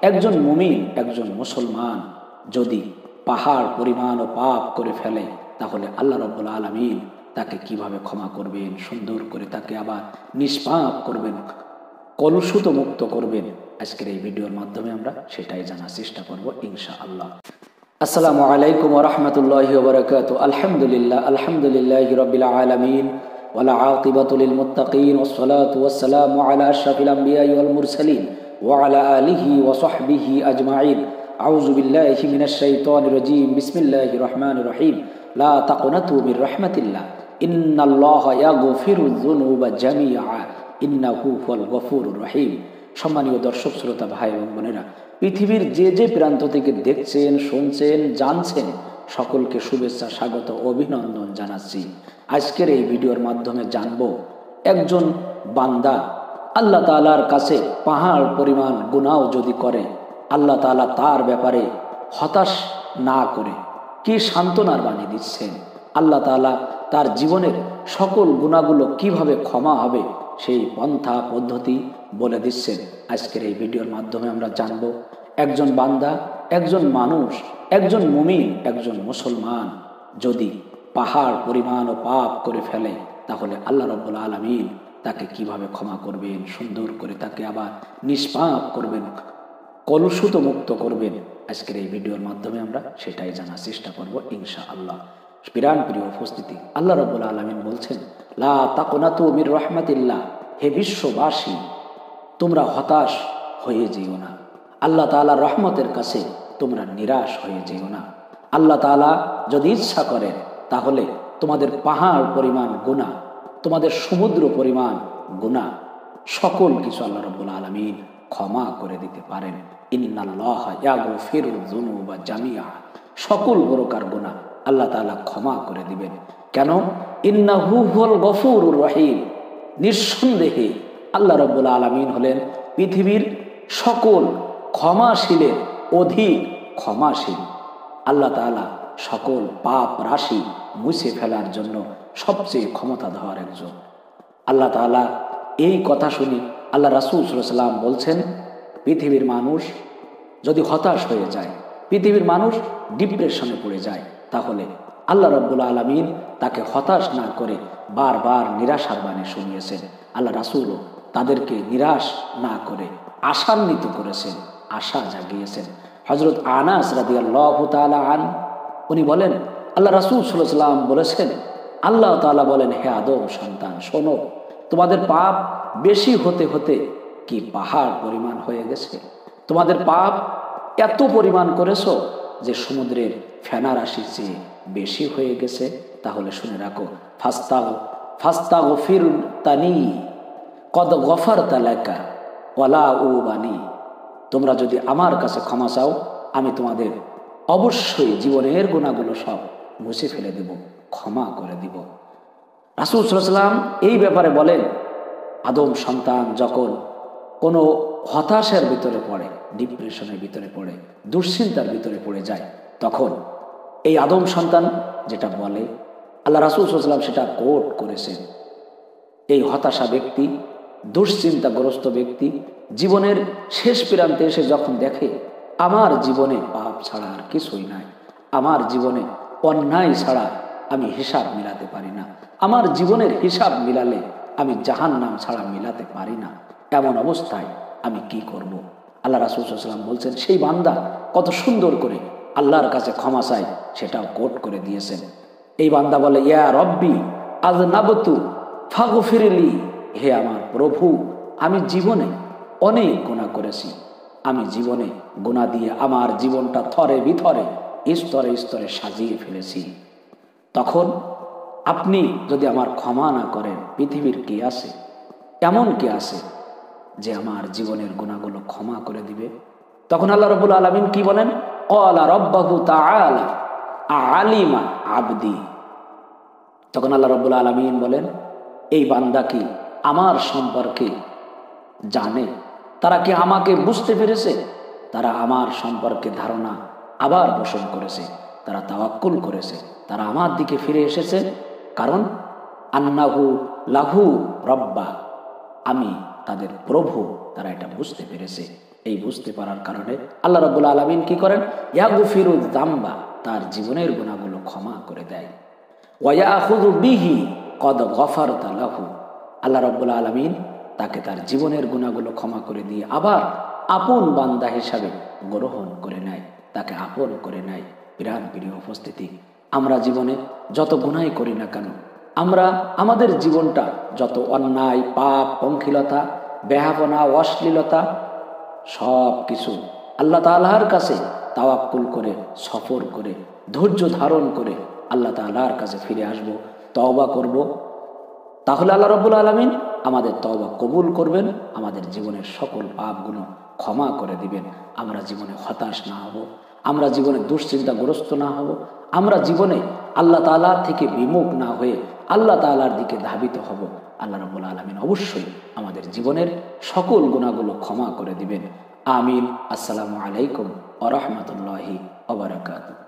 একজন মুমিন, একজন মুসলমান যদি পাহাড় পরিমাণও পাপ করে ফেলে, তাহলে আল্লাহ রাব্বুল আলামিন তাকে কিভাবে ক্ষমা করবেন, সুন্দর করে তাকে আবার নিষ্পাপ করবেন, কলুষিত মুক্ত করবেন। আজকের এই ভিডিওর মাধ্যমে আমরা সেটাই জানার চেষ্টা করব ইনশাআল্লাহ। আসসালামু আলাইকুম ওয়া রাহমাতুল্লাহি ওয়া বারাকাতুহু। আলহামদুলিল্লাহি রাব্বিল আলামিন ওয়াল আকিবাতু লিল মুত্তাকিন ওয়াস সালাতু ওয়াস সালামু আলা আশরাফিল আমবিয়াই ওয়াল মুরসালিন ওয়া আলা আলিহি ওয়া সাহবিহি আজমাইন। আউযু বিল্লাহি মিনাশ শাইতানির রাজীম। বিসমিল্লাহির রহমানির রহিম। লা তাকুনাতু মির রাহমাতিল্লাহ ইন্নাল্লাহা ইয়াগফিরুয যুনুবা জামিআ ইন্নাহু হুয়াল গফুরুর রহিম। সম্মানীয় দর্শক শ্রোতা ভাই এবং বোনেরা, পৃথিবীর যে যে প্রান্ত থেকে দেখছেন, শুনছেন, জানছেন, সকলকে শুভেচ্ছা, স্বাগত, অভিনন্দন জানাচ্ছি। আজকের এই ভিডিওর মাধ্যমে জানব, একজন বান্দা আল্লাহ তাআলার কাছে পাহাড় পরিমাণ গুনাহ যদি করে, আল্লাহ তাআলা তার ব্যাপারে হতাশ না করে কি সান্ত্বনার বাণী দিচ্ছেন। আল্লাহ তাআলা তার জীবনের সকল গুনাহগুলো কিভাবে ক্ষমা হবে সেই পন্থা পদ্ধতি বলে দিচ্ছেন। আজকের এই ভিডিওর মাধ্যমে আমরা জানব, একজন বান্দা, একজন মানুষ, একজন মুমিন, একজন মুসলমান যদি পাহাড় পরিমাণও পাপ করে ফেলে, তাহলে আল্লাহ রাব্বুল আলামিন তাকে কিভাবে ক্ষমা করবেন, সুন্দর করে তাকে আবার নিষ্পাপ করবেন, কলুষিত মুক্ত করবেন। আজকের এই ভিডিওর মাধ্যমে আমরা সেটাই জানার চেষ্টা করব ইনশাআল্লাহ। প্রিয় উপস্থিতি, আল্লাহ রাব্বুল আলামিন বলছেন, লা তাকুনাতু মির রাহমাতিল্লাহ, হে বিশ্ববাসী, তোমরা হতাশ হয়ে যেও না, আল্লাহ তাআলার রহমতের কাছে তোমরা নিরাশ হয়ে যেও না। আল্লাহ তাআলা যদি ইচ্ছা করেন, তাহলে তোমাদের পাহাড় পরিমাণ গুনাহ, তোমাদের সমুদ্র পরিমাণ গুনাহ, সকল কিছু আল্লাহ রাব্বুল আলামিন ক্ষমা করে দিতে পারেন। ইন্নাল্লাহা ইয়াগফিরুয যুনুবা জামিআ, সকল প্রকার গুনাহ আল্লাহ তাআলা ক্ষমা করে দিবেন। কেন? ইন্নাহু হুয়াল গফুরুর রহিম, নিঃসন্দেহে আল্লাহ রাব্বুল আলামিন হলেন পৃথিবীর সকল ক্ষমাশীলের অধিক ক্ষমাশীল। আল্লাহ তাআলা সকল পাপ রাশি মুছে ফেলার জন্য সবচেয়ে ক্ষমতাধর একজন। আল্লাহ তাআলা এই কথা শুনে আল্লাহ রাসূল সাল্লাল্লাহু আলাইহি ওয়াসাল্লাম বলছেন, পৃথিবীর মানুষ যদি হতাশ হয়ে যায়, পৃথিবীর মানুষ ডিপ্রেশনে পড়ে যায়, তাহলে আল্লাহ রাব্বুল আলামিন তাকে হতাশ না করে বারবার নিরাশার বাণী শুনিয়েছেন। আল্লাহ রাসূলও তাদেরকে নিরাশ না করে আশান্বিত করেছেন, আশা জাগিয়েছেন। হযরত আনাস রাদিয়াল্লাহু তাআলা আন, উনি বলেন, আল্লাহ রাসূল সাল্লাল্লাহু আলাইহি ওয়াসাল্লাম বলেছেন, আল্লাহ তাআলা বলেন, হে আদম সন্তান, শোনো, তোমাদের পাপ বেশি হতে হতে কি পাহাড় পরিমাণ হয়ে গেছে। তোমাদের পাপ এত পরিমাণ করেছো যে সমুদ্রের ফেনা রাশির চেয়ে বেশি হয়ে গেছে। তাহলে শুনে রাখো, ফাস্তাগফির তানি কদ গফারতা লাকা ওয়ালা উবানি, তোমরা যদি আমার কাছে ক্ষমা চাও, আমি তোমাদের অবশ্যই জীবনের গুনাহগুলো সব মুছে ফেলে দেব, ক্ষমা করে দিব। রাসূল সাল্লাল্লাহু আলাইহি ওয়াসাল্লাম এই ব্যাপারে বলেন, আদম সন্তান যখন কোনো হতাশার ভিতরে পড়ে, ডিপ্রেশনের ভিতরে পড়ে, দুশ্চিন্তার ভিতরে পড়ে যায়, তখন এই আদম সন্তান যেটা বলে, আল্লাহ রাসূল সাল্লাল্লাহু আলাইহি ওয়াসাল্লাম সেটা কোট করেছেন। এই হতাশা ব্যক্তি, দুশ্চিন্তাগ্রস্ত ব্যক্তি জীবনের শেষ প্রান্তে এসে যখন দেখে, আমার জীবনে পাপ ছাড়া আর কিছুই নাই, আমার জীবনে অন্যায় ছাড়া আমি হিসাব মিলাতে পারি না, আমার জীবনের হিসাব মিলালে আমি জাহান্নাম ছাড়া মিলাতে পারি না, এমন অবস্থায় আমি কি করব? আল্লাহ রাসূল সাল্লাল্লাহু আলাইহি ওয়াসাল্লাম বলছেন, সেই বান্দা কত সুন্দর করে আল্লাহর কাছে ক্ষমা চায়, সেটাও কোট করে দিয়েছেন। এই বান্দা বলে, ইয়া রব্বি আযনাবতু ফাগফিরলি, হে আমার প্রভু, আমি জীবনে অনেক গুনাহ করেছি, আমি জীবনে গুনাহ দিয়ে আমার জীবনটা থরে বিথরে, স্তরে স্তরে সাজিয়ে ফেলেছি। তখন আপনি যদি আমার ক্ষমা না করেন, পৃথিবীর কি আছে, এমন কি আছে যে আমার জীবনের গুনাহগুলো ক্ষমা করে দিবে? তখন আল্লাহ রাব্বুল আলামিন কি বলেন? ক্বালা রাব্বুহু তাআলা আলিমা আবদি, তখন আল্লাহ রাব্বুল আলামিন বলেন, এই বান্দা কি আমার সম্পর্কে জানে? তারা কি আমাকে বুঝতে পেরেছে? তারা আমার সম্পর্কে ধারণা আবার পোষণ করেছে, তারা তাওয়াক্কুল করেছে, তারা আমার দিকে ফিরে এসেছে। কারণ আন্নাহু লাহু রব্বা, আমি তাদের প্রভু, তারা এটা বুঝতে পেরেছে। এই বুঝতে পারার কারণে আল্লাহ রাব্বুল আলামিন কি করেন, ইয়াগফিরু যামবা, তার জীবনের গুনাহগুলো ক্ষমা করে দেয়। ওয়া ইয়াখুযু বিহি কদ গফারতা লাহু, আল্লাহ রাব্বুল আলামিন তাকে তার জীবনের গুনাহগুলো ক্ষমা করে দিয়ে আবার আপন বান্দা হিসাবে গ্রহণ করে নেয়, তাকে আপন করে নেয়। বিরাট প্রিয় উপস্থিতি, আমরা জীবনে যত গুনাহ করি না কেন, আমরা আমাদের জীবনটা যত অন্যায়, পাপ, পঙ্কিলতা, বেহাপনা, অশ্লীলতা সব কিছু আল্লাহ তাআলার কাছে তাওয়াক্কুল করে, সফর করে, ধৈর্য ধারণ করে আল্লাহ তাআলার কাছে ফিরে আসব, তওবা করব, তাহলে আল্লাহ রাব্বুল আলামিন আমাদের তওবা কবুল করবেন, আমাদের জীবনের সকল পাপগুলো ক্ষমা করে দিবেন। আমরা জীবনে হতাশ না হব, আমরা জীবনে দুশ্চিন্তাগ্রস্ত না হব, আমরা জীবনে আল্লাহ তাআলা থেকে বিমুখ না হয়ে আল্লাহ তাআলার দিকে ধাবিত হব। আল্লাহ রাব্বুল আলামিন অবশ্যই আমাদের জীবনের সকল গুনাহগুলো ক্ষমা করে দিবেন। আমিন। আসসালামু আলাইকুম ওয়া রাহমাতুল্লাহি ওয়া বারাকাতুহু।